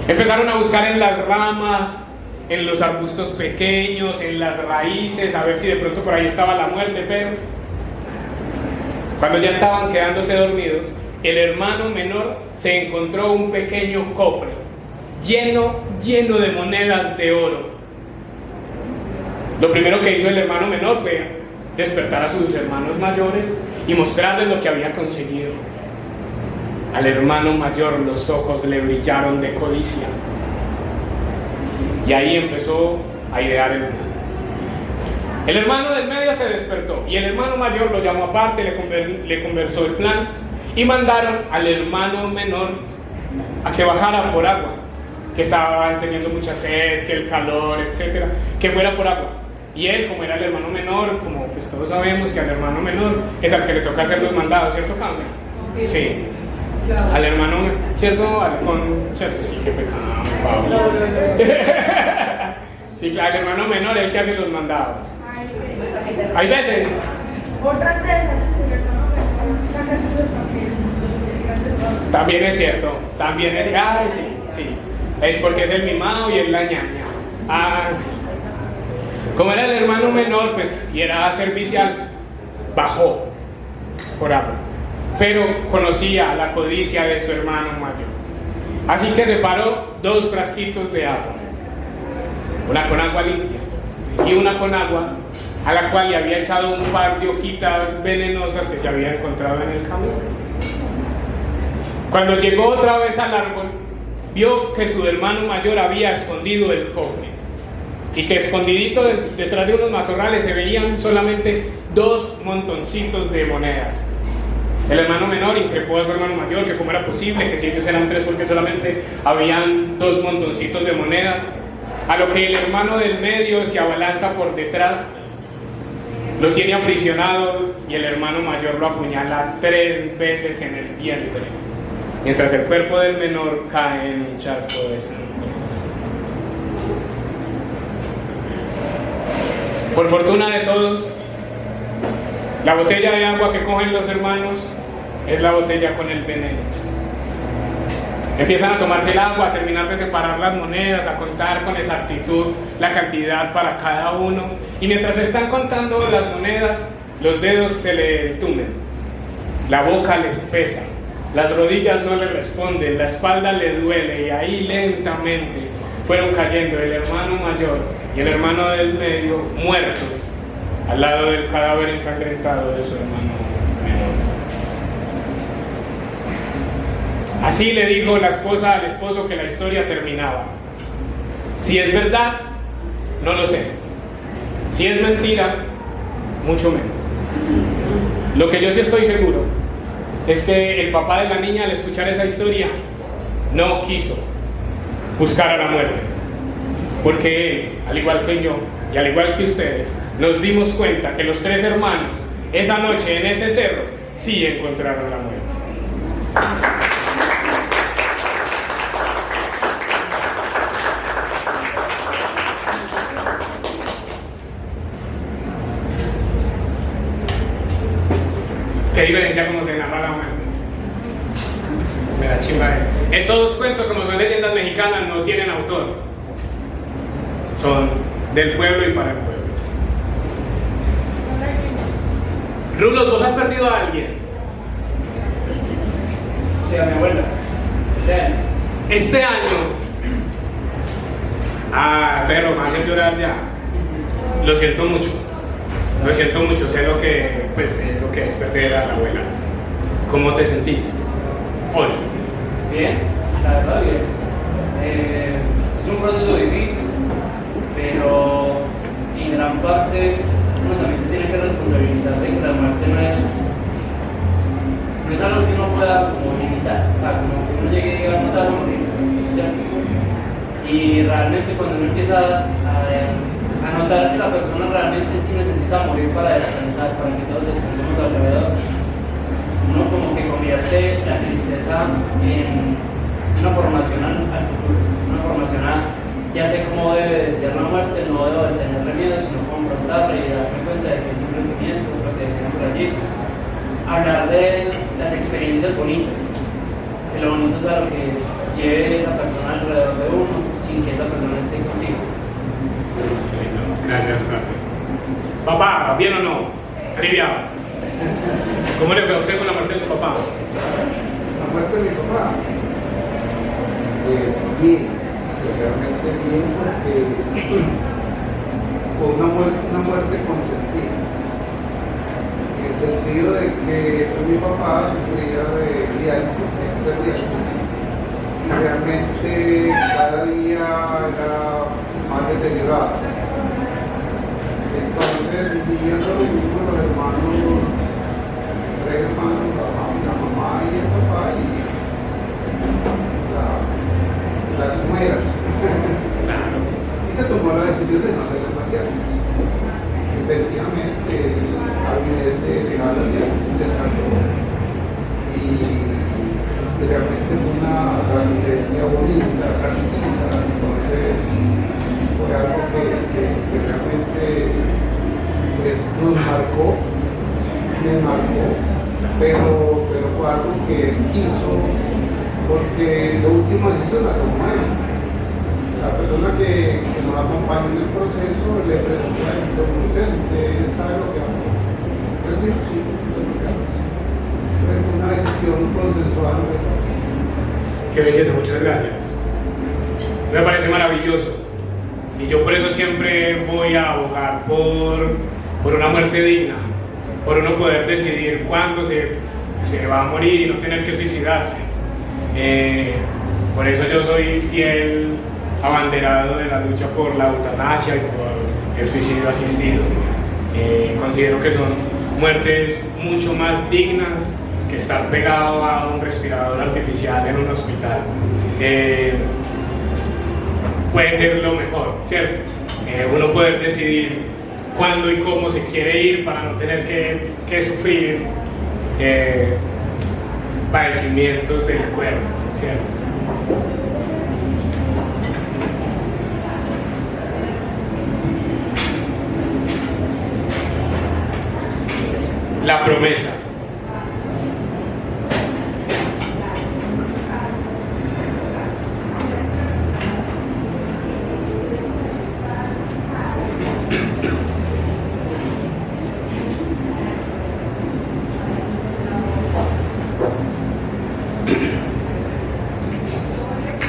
Empezaron a buscar en las ramas, en los arbustos pequeños, en las raíces, a ver si de pronto por ahí estaba la muerte, pero cuando ya estaban quedándose dormidos, el hermano menor se encontró un pequeño cofre lleno de monedas de oro. Lo primero que hizo el hermano menor fue despertar a sus hermanos mayores y mostrarles lo que había conseguido. Al hermano mayor los ojos le brillaron de codicia y ahí empezó a idear el plan. El hermano del medio se despertó y el hermano mayor lo llamó aparte, le conversó el plan y mandaron al hermano menor a que bajara por agua, que estaban teniendo mucha sed, que el calor, etcétera, que fuera por agua. Y él, como era el hermano menor, como pues todos sabemos que al hermano menor es al que le toca hacer los mandados, ¿cierto, Carmen? Sí. Al hermano, ¿cierto? ¿Cierto? Sí, qué pecado, Pablo. Sí, claro, el hermano menor es el que hace los mandados. Hay veces. Otras veces el hermano menor saca sus responsabilidades. También es cierto, también es. Ay, sí, sí. Es porque es el mimado y es la ñaña. Ah, sí. Como era el hermano menor, pues, y era servicial, bajó por agua. Pero conocía la codicia de su hermano mayor. Así que separó 2 frasquitos de agua. Una con agua limpia y una con agua a la cual le había echado un par de hojitas venenosas que se había encontrado en el camino. Cuando llegó otra vez al árbol, vio que su hermano mayor había escondido el cofre y que escondidito detrás de unos matorrales se veían solamente 2 montoncitos de monedas. El hermano menor increpó a su hermano mayor que cómo era posible, que si ellos eran 3 porque solamente habían 2 montoncitos de monedas, a lo que el hermano del medio se abalanza por detrás, lo tiene aprisionado y el hermano mayor lo apuñala 3 veces en el vientre, mientras el cuerpo del menor cae en un charco de sangre. Por fortuna de todos, la botella de agua que cogen los hermanos es la botella con el veneno. Empiezan a tomarse el agua, a terminar de separar las monedas, a contar con exactitud la cantidad para cada uno. Y mientras están contando las monedas, los dedos se le entumen, la boca les pesa, las rodillas no le responden, la espalda le duele y ahí lentamente fueron cayendo el hermano mayor y el hermano del medio muertos al lado del cadáver ensangrentado de su hermano menor. Así le dijo la esposa al esposo que la historia terminaba. Si es verdad, no lo sé. Si es mentira, mucho menos. Lo que yo sí estoy seguro es que el papá de la niña, al escuchar esa historia, no quiso buscar a la muerte. Porque él, al igual que yo y al igual que ustedes, nos dimos cuenta que los 3 hermanos, esa noche en ese cerro, sí encontraron la muerte. ¿Qué diferencia cómo se narra la muerte? Me da chimba. Estos cuentos, como son leyendas mexicanas, no tienen autor. Son del pueblo y para el pueblo. Rulos, ¿vos has perdido a alguien? Sí, a mi abuela. Este año. Ah, pero me hacen llorar ya. Lo siento mucho. Lo siento mucho, sé lo que es perder a la abuela. ¿Cómo te sentís hoy? Bien, la verdad bien. Es un proceso difícil, pero en gran parte uno también se tiene que responsabilizar de que la muerte no es algo que uno pueda como limitar. O sea, como que uno llegue y diga, no te vas a morir. ¿Ya? Y realmente cuando uno empieza a notar que la persona realmente sí necesita morir para descansar, para que todos descansemos alrededor, uno como que convierte la tristeza en una formación al futuro, una formación a ya sé cómo debe ser la muerte, no debo de tenerle miedo, sino confrontarla y darme cuenta de que es un crecimiento, lo que decían por allí. Hablar de las experiencias bonitas, que lo bonito es a lo que lleve esa persona alrededor de uno, sin que esa persona esté contigo. Gracias, gracias. Papá, ¿bien o no? Aliviado. ¿Cómo le fue a usted con la muerte de su papá? la muerte de mi papá, bien, realmente bien, porque fue una muerte consentida, en el sentido de que mi papá sufría de diálisis, y realmente cada día era más deteriorado. Entonces, viviendo lo mismo los hermanos, 3 hermanos, la mamá y el papá y las nueras. Y se tomó la decisión de no hacer la diálisis. Efectivamente, al de dejar la diálisis descansó y realmente fue una residencia bonita, tranquila. Entonces, fue algo que realmente pues, nos marcó, me marcó, pero fue algo que él quiso, porque la última decisión la tomó él. La persona que nos acompaña en el proceso le preguntó a él, don Vicente, ¿sabe lo que hago? Él dijo, sí, es lo que hago. Fue una decisión consensuada. Qué belleza, muchas gracias. Me parece maravilloso. Y yo por eso siempre voy a abogar por una muerte digna, por uno poder decidir cuándo se va a morir y no tener que suicidarse. Por eso yo soy fiel abanderado de la lucha por la eutanasia y por el suicidio asistido. Considero que son muertes mucho más dignas que estar pegado a un respirador artificial en un hospital. Puede ser lo mejor, ¿cierto? Uno poder decidir cuándo y cómo se quiere ir para no tener que sufrir padecimientos del cuerpo, ¿cierto? La promesa.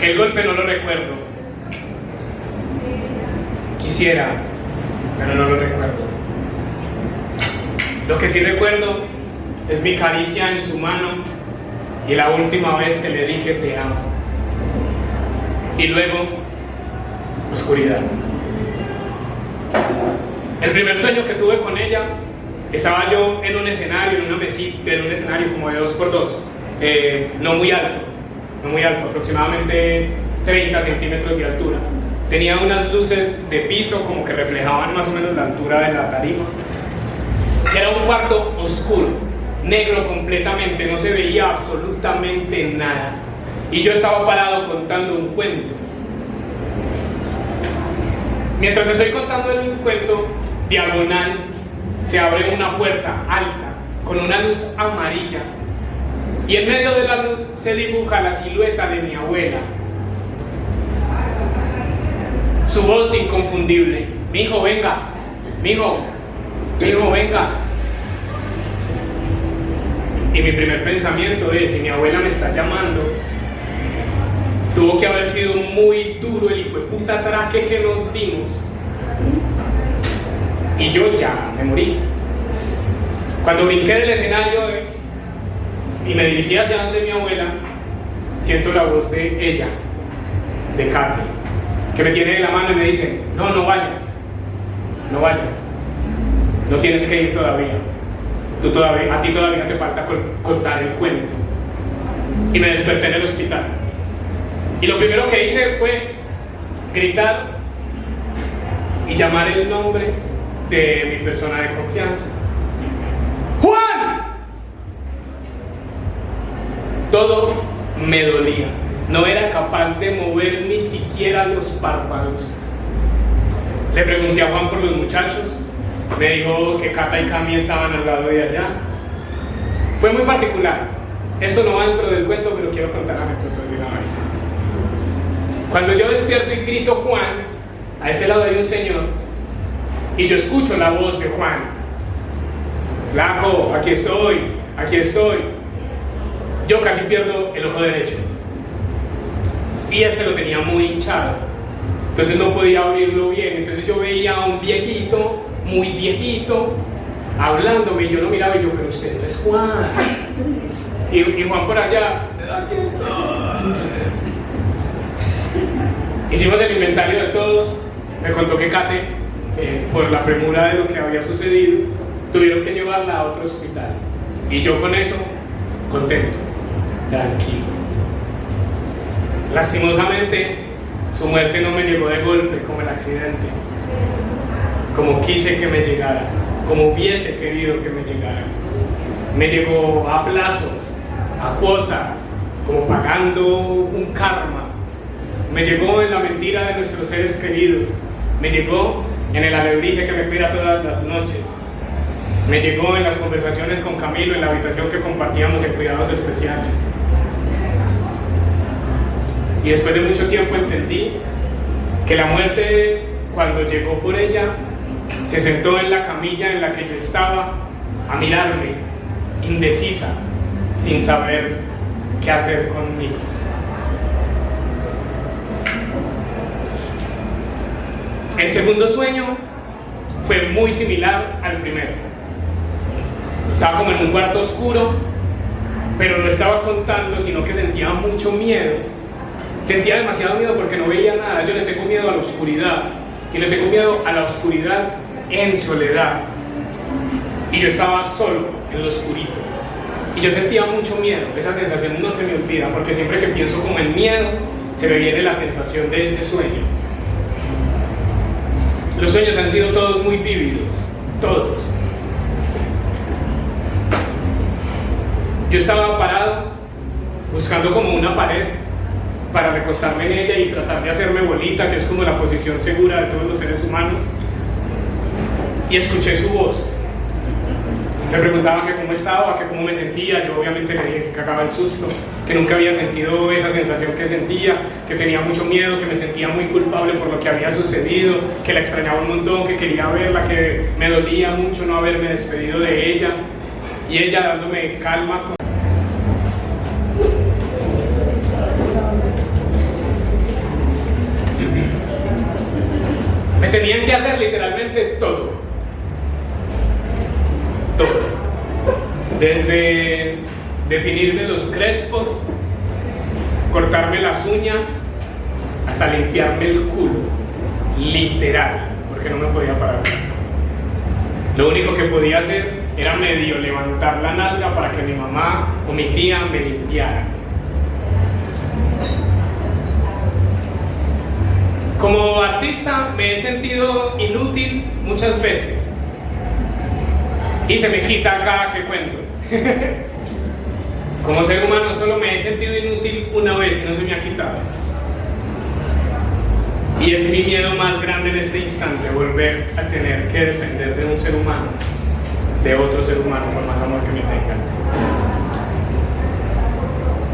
El golpe no lo recuerdo. Quisiera, pero no lo recuerdo. Lo que sí recuerdo es mi caricia en su mano y la última vez que le dije te amo. Y luego, oscuridad. El primer sueño que tuve con ella, estaba yo en un escenario, en una mesita, en un escenario como de 2x2, no muy alto, aproximadamente 30 centímetros de altura. Tenía unas luces de piso como que reflejaban más o menos la altura de la tarima. Era un cuarto oscuro, negro completamente, no se veía absolutamente nada. Y yo estaba parado contando un cuento. Mientras estoy contando el cuento, diagonal, se abre una puerta alta, con una luz amarilla. Y en medio de la luz se dibuja la silueta de mi abuela. Su voz inconfundible. Mijo, venga. Mijo, venga. Y mi primer pensamiento es, si mi abuela me está llamando, tuvo que haber sido muy duro el hijo de puta traque que nos dimos. Y yo ya me morí. Cuando brinqué del escenario y me dirigí hacia donde mi abuela, siento la voz de ella, de Katy, que me tiene de la mano y me dice, no vayas, no tienes que ir todavía, a ti todavía te falta contar el cuento. Y me desperté en el hospital, y lo primero que hice fue gritar y llamar el nombre de mi persona de confianza. ¡Juan! Todo me dolía, no era capaz de mover ni siquiera los párpados. Le pregunté a Juan por los muchachos, me dijo que Cata y Cami estaban al lado de allá. Fue muy particular, esto no va dentro del cuento, pero quiero contar anécdotas de una vez. Cuando yo despierto y grito Juan, a este lado hay un señor, y yo escucho la voz de Juan. Flaco, aquí estoy. yo casi pierdo el ojo derecho. Y este lo tenía muy hinchado, entonces no podía abrirlo bien. Entonces yo veía a un viejito, muy viejito, hablándome, y yo lo miraba y yo, pero usted no es Juan. Y Juan por allá, aquí estoy. Hicimos el inventario de todos. Me contó que Kate, por la premura de lo que había sucedido, tuvieron que llevarla a otro hospital. Y yo con eso, contento, tranquilo. Lastimosamente, su muerte no me llegó de golpe como el accidente, como quise que me llegara, como hubiese querido que me llegara. Me llegó a plazos, a cuotas, como pagando un karma. Me llegó en la mentira de nuestros seres queridos. Me llegó en el alebrije que me cuida todas las noches. Me llegó en las conversaciones con Camilo en la habitación que compartíamos en cuidados especiales. Y después de mucho tiempo entendí que la muerte, cuando llegó por ella, se sentó en la camilla en la que yo estaba a mirarme, indecisa, sin saber qué hacer conmigo. El segundo sueño fue muy similar al primero. Estaba como en un cuarto oscuro, pero no estaba contando, sino que sentía mucho miedo. Sentía demasiado miedo porque no veía nada. Yo le tengo miedo a la oscuridad, y le tengo miedo a la oscuridad en soledad. Y yo estaba solo en lo oscurito, y yo sentía mucho miedo. Esa sensación no se me olvida, porque siempre que pienso como en miedo, se me viene la sensación de ese sueño. Los sueños han sido todos muy vívidos, todos. Yo estaba parado, buscando como una pared para recostarme en ella y tratar de hacerme bolita, que es como la posición segura de todos los seres humanos. Y escuché su voz. Me preguntaba que cómo estaba, que cómo me sentía. Yo obviamente le dije que cagaba el susto, que nunca había sentido esa sensación que sentía, que tenía mucho miedo, que me sentía muy culpable por lo que había sucedido, que la extrañaba un montón, que quería verla, que me dolía mucho no haberme despedido de ella. Y ella dándome calma. Me tenían que hacer literalmente todo. Todo. Desde definirme los crespos, cortarme las uñas, hasta limpiarme el culo. Literal, porque no me podía parar. Lo único que podía hacer era medio levantar la nalga para que mi mamá o mi tía me limpiara. Como artista me he sentido inútil muchas veces, y se me quita cada que cuento. Como ser humano solo me he sentido inútil una vez y no se me ha quitado. Y es mi miedo más grande en este instante, volver a tener que depender de un ser humano, de otro ser humano, por más amor que me tengan.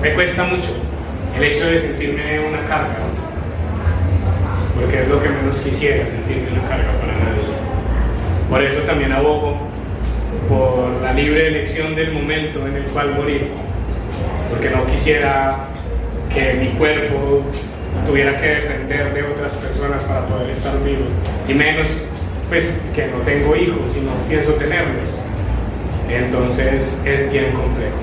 Me cuesta mucho el hecho de sentirme una carga, porque es lo que menos quisiera, sentirme una carga para nadie. Por eso también abogo por la libre elección del momento en el cual morir, porque no quisiera que mi cuerpo tuviera que depender de otras personas para poder estar vivo, y menos pues que no tengo hijos y no pienso tenerlos. Entonces es bien complejo.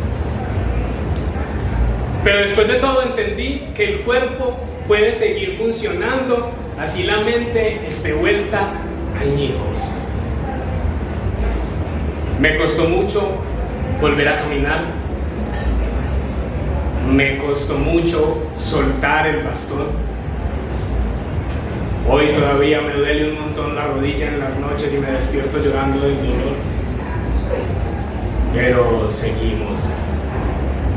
Pero después de todo entendí que el cuerpo puede seguir funcionando, así la mente esté vuelta añicos. Me costó mucho volver a caminar. Me costó mucho soltar el bastón. Hoy todavía me duele un montón la rodilla en las noches y me despierto llorando del dolor. Pero seguimos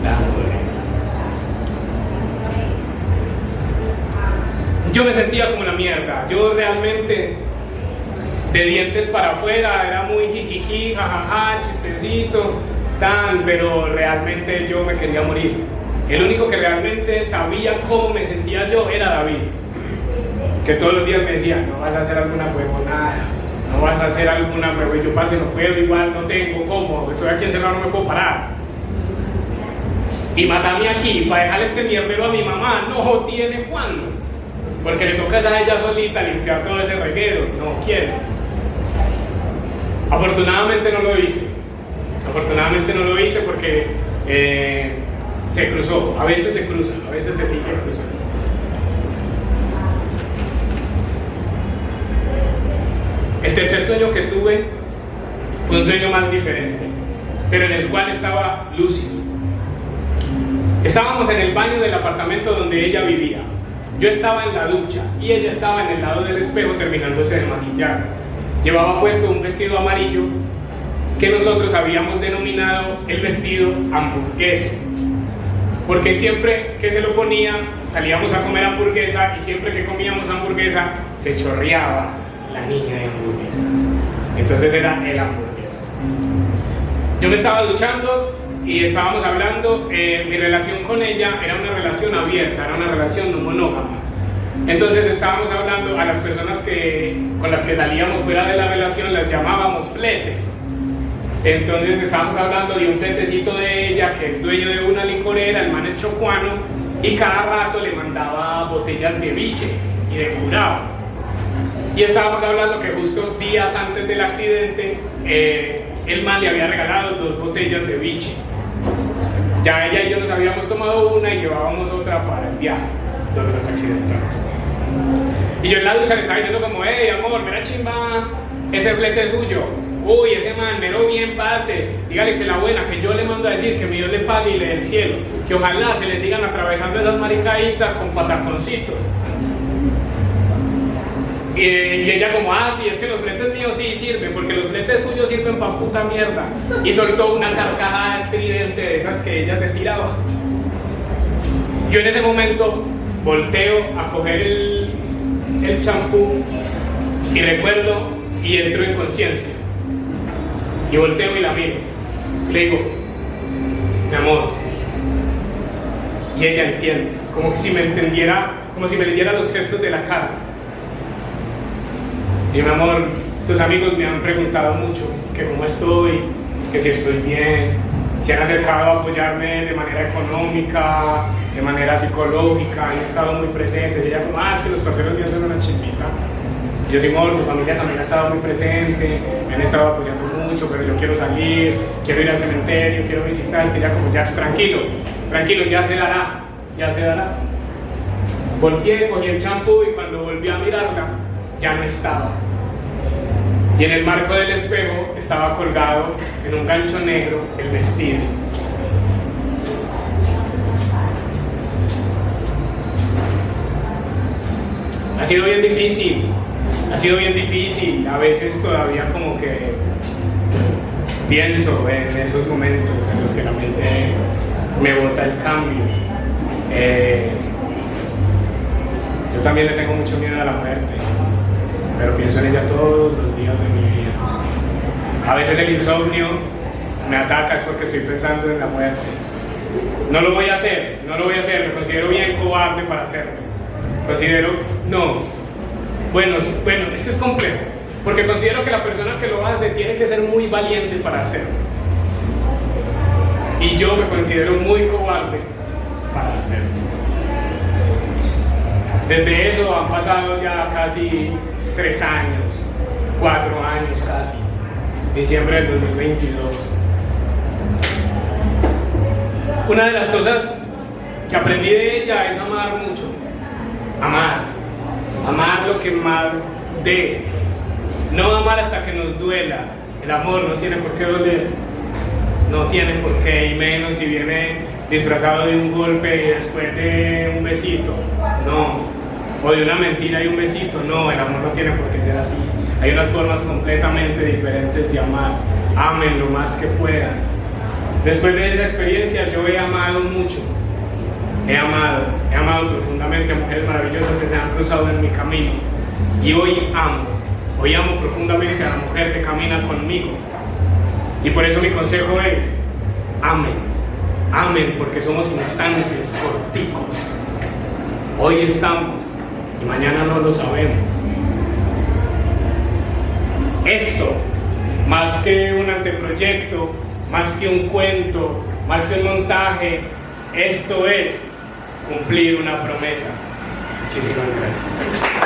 dándole. Yo me sentía como la mierda. Yo realmente, de dientes para afuera, era muy jijiji, jajaja, chistecito, tan, pero realmente yo me quería morir. El único que realmente sabía cómo me sentía yo era David, que todos los días me decía: no vas a hacer alguna huevonada, no vas a hacer alguna huevonada. Yo parce, no puedo, igual no tengo cómo, estoy aquí encerrado, no me puedo parar. y matarme aquí para dejarle este mierdero a mi mamá, no tiene cuándo. Porque le toca a ella solita limpiar todo ese reguero, no quiere. Afortunadamente no lo hice. Afortunadamente no lo hice porque se cruzó. A veces se cruza, a veces se sigue cruzando. El tercer sueño que tuve fue un sueño más diferente, pero en el cual estaba lúcido. Estábamos en el baño del apartamento donde ella vivía. Yo estaba en la ducha y ella estaba en el lado del espejo terminándose de maquillar. Llevaba puesto un vestido amarillo que nosotros habíamos denominado el vestido hamburguesa, porque siempre que se lo ponía salíamos a comer hamburguesa y siempre que comíamos hamburguesa se chorreaba la niña de hamburguesa. Entonces era el hamburguesa. Yo me estaba duchando y estábamos hablando, mi relación con ella era una relación abierta, era una relación no monógama. Entonces estábamos hablando, a las personas con las que salíamos fuera de la relación las llamábamos fletes. Entonces estábamos hablando de un fletecito de ella que es dueño de una licorera, el man es chocuano, y cada rato le mandaba botellas de biche y de curado. Y estábamos hablando que justo días antes del accidente, el man le había regalado 2 botellas de biche. Ya ella y yo nos habíamos tomado una y llevábamos otra para el viaje, donde nos accidentamos. Y yo en la ducha le estaba diciendo como, hey amor, mira chimba, ese flete es suyo. Uy, ese man, mero bien, parce. Dígale que la buena, que yo le mando a decir que mi Dios le pague y le dé el cielo. Que ojalá se le sigan atravesando esas maricaditas con pataconcitos. Y ella como, sí, es que los fletes míos sí sirven, porque los fletes suyos sirven pa' puta mierda. Y soltó una carcajada estridente de esas que ella se tiraba. Yo en ese momento volteo a coger el champú y recuerdo y entro en conciencia. Y volteo y la miro. Y le digo, mi amor. Y ella entiende, como si me entendiera, como si me leyera los gestos de la cara. Y mi amor, tus amigos me han preguntado mucho que cómo estoy, que si estoy bien, se han acercado a apoyarme de manera económica, de manera psicológica, han estado muy presentes. Y ella como, es que los parceros míos son una chimbita. Y yo sí, amor, tu familia también ha estado muy presente, me han estado apoyando mucho, pero yo quiero salir, quiero ir al cementerio, quiero visitarte. Y ella como, ya, tranquilo, ya se dará, ya se dará. Volteé, cogí el champú y cuando volví a mirarla, ya no estaba. Y en el marco del espejo estaba colgado en un gancho negro el vestido. Ha sido bien difícil, a veces todavía como que pienso en esos momentos en los que la mente me bota el cambio. Yo también le tengo mucho miedo a la muerte, pero pienso en ella todos los días de mi vida. A veces el insomnio me ataca, es porque estoy pensando en la muerte. No lo voy a hacer, me considero bien cobarde para hacerlo. Bueno, es que es complejo, porque considero que la persona que lo hace tiene que ser muy valiente para hacerlo. Y yo me considero muy cobarde para hacerlo. Desde eso han pasado ya casi 3 años, 4 años casi, diciembre del 2022. Una de las cosas que aprendí de ella es amar mucho, amar lo que más dé, no amar hasta que nos duela. El amor no tiene por qué doler, no tiene por qué, y menos si viene disfrazado de un golpe y después de un besito, no, o de una mentira y un besito, no, el amor no tiene por qué ser así. Hay unas formas completamente diferentes de amar. Amen lo más que puedan. Después de esa experiencia yo he amado mucho, he amado profundamente a mujeres maravillosas que se han cruzado en mi camino, y hoy amo profundamente a la mujer que camina conmigo. Y por eso mi consejo es, amen, porque somos instantes corticos. Hoy estamos y mañana no lo sabemos. Esto, más que un anteproyecto, más que un cuento, más que un montaje, Esto es cumplir una promesa. Muchísimas gracias.